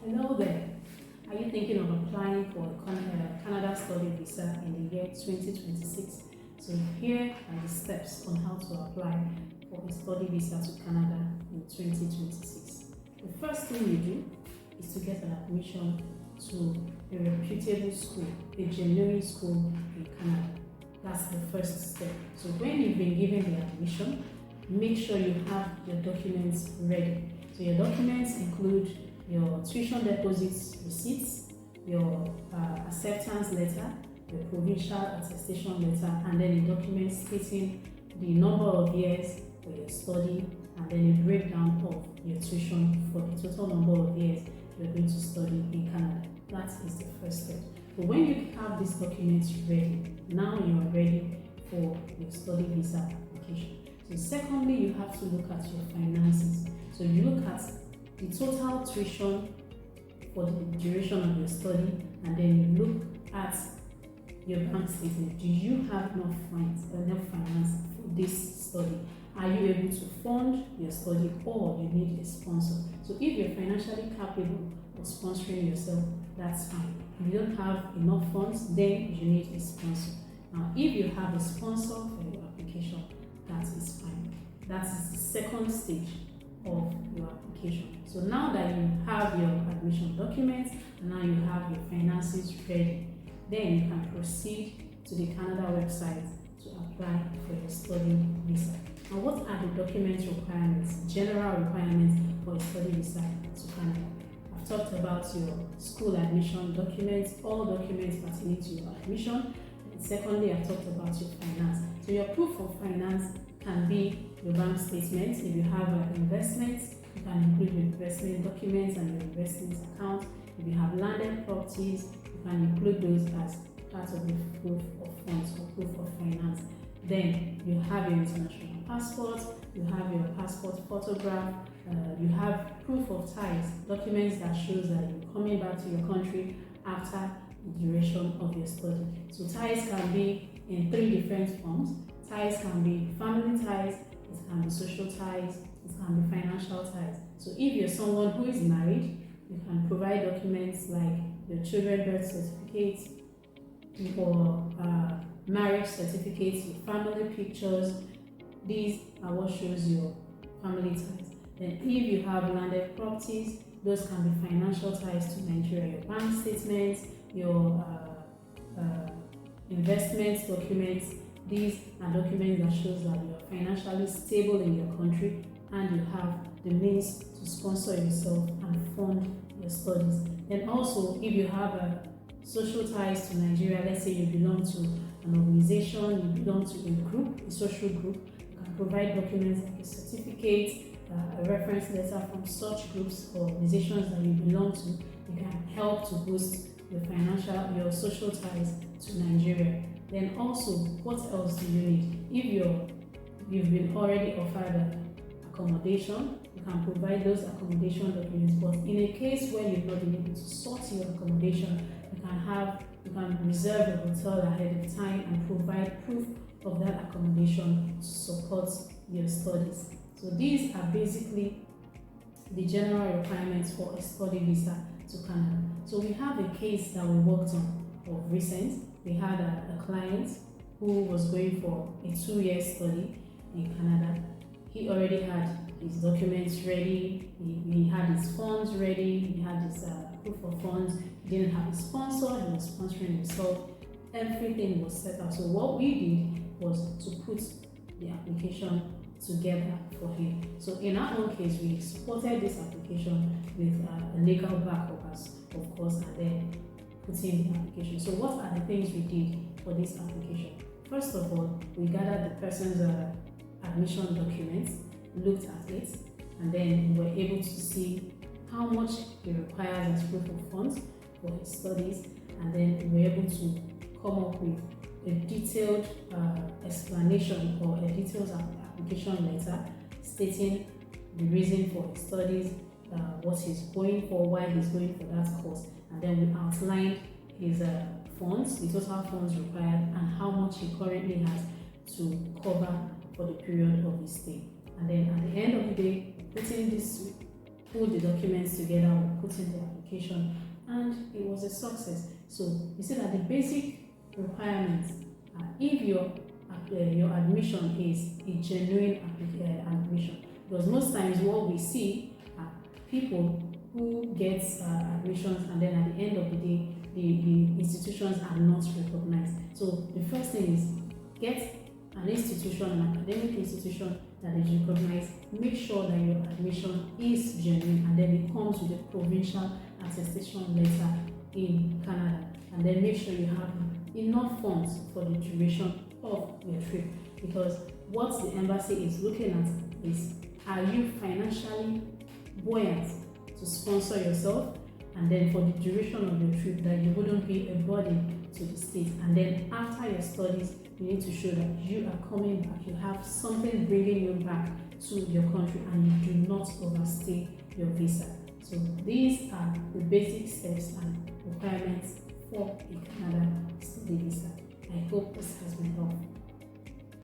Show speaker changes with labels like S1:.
S1: Hello there. Are you thinking of applying for a Canada study visa in the year 2026? So here are the steps on how to apply for a study visa to Canada in 2026. The first thing you do is to get an admission to a reputable school, a genuine school in Canada. That's the first step. So when you've been given the admission, make sure you have your documents ready. So your documents include your tuition deposits receipts, your acceptance letter, your provincial attestation letter, and then a document stating the number of years for your study, and then a breakdown of your tuition for the total number of years you're going to study in Canada. That is the first step. But when you have these documents ready, now you are ready for your study visa application. So secondly, you have to look at your finances. So you look at the total tuition for the duration of your study, and then you look at your bank statement. Do you have enough finance for this study? Are you able to fund your study, or you need a sponsor? So if you're financially capable of sponsoring yourself, that's fine. If you don't have enough funds, then you need a sponsor. Now, if you have a sponsor for your application, that is fine. That is the second stage of your application. So now that you have your admission documents and now you have your finances ready, then you can proceed to the Canada website to apply for your study visa. Now, what are the document requirements, general requirements for a study visa to Canada? I've talked about your school admission documents, all documents pertaining to your admission. And secondly, I've talked about your finance. So your proof of finance can be your bank statements. If you have investments, you can include your investment documents and your investment account. If you have landed properties, you can include those as part of the proof of funds or proof of finance. Then you have your international passport, you have your passport photograph, you have proof of ties, documents that shows that you're coming back to your country after the duration of your study. So ties can be in 3 different forms. Ties can be family ties, it can be social ties, it can be financial ties. So if you're someone who is married, you can provide documents like your children's birth certificates or marriage certificates, your family pictures. These are what shows your family ties. Then if you have landed properties, those can be financial ties to Nigeria, your bank statements, your investment documents. These are documents that shows that you are financially stable in your country and you have the means to sponsor yourself and fund your studies. And also, if you have social ties to Nigeria, let's say you belong to an organization, you belong to a group, a social group, you can provide documents like a certificate, a reference letter from such groups or organizations that you belong to. You can help to boost your social ties to Nigeria. Then also, what else do you need? If you've been already offered accommodation, you can provide those accommodation documents. But in a case where you've not been able to sort your accommodation, you can reserve a hotel ahead of time and provide proof of that accommodation to support your studies. So these are basically the general requirements for a study visa to Canada. So we have a case that we worked on of recent. We had a client who was going for a 2-year study in Canada. He already had his documents ready, he had his funds ready, he had his proof of funds, he didn't have a sponsor, he was sponsoring himself, everything was set up. So what we did was to put the application together for him. So in our own case, we supported this application with a legal backup, of course, and then putting the application. So what are the things we did for this application? First of all, we gathered the person's admission documents, looked at it, and then we were able to see how much he requires as proof of funds for his studies, and then we were able to come up with a detailed explanation or a detailed application letter stating the reason for his studies, what he's going for, why he's going for that course, and then we outlined his funds, the total funds required, and how much he currently has to cover for the period of his stay. And then at the end of the day, pulled the documents together, we put in the application, and it was a success. So you see that the basic requirements are if your admission is a genuine admission, because most times what we see are people who get admissions, and then at the end of the day the institutions are not recognized. So the first thing is get an institution, an academic institution that is recognized. Make sure that your admission is genuine, and then it comes with a provincial attestation letter in Canada, and then make sure you have enough funds for the duration of your trip, because what the embassy is looking at is, are you financially buoyant to sponsor yourself, and then for the duration of your trip that you wouldn't be a burden to the state, and then after your studies you need to show that you are coming back, you have something bringing you back to your country, and you do not overstay your visa. So these are the basic steps and requirements for a Canada study visa. I hope this has been helpful.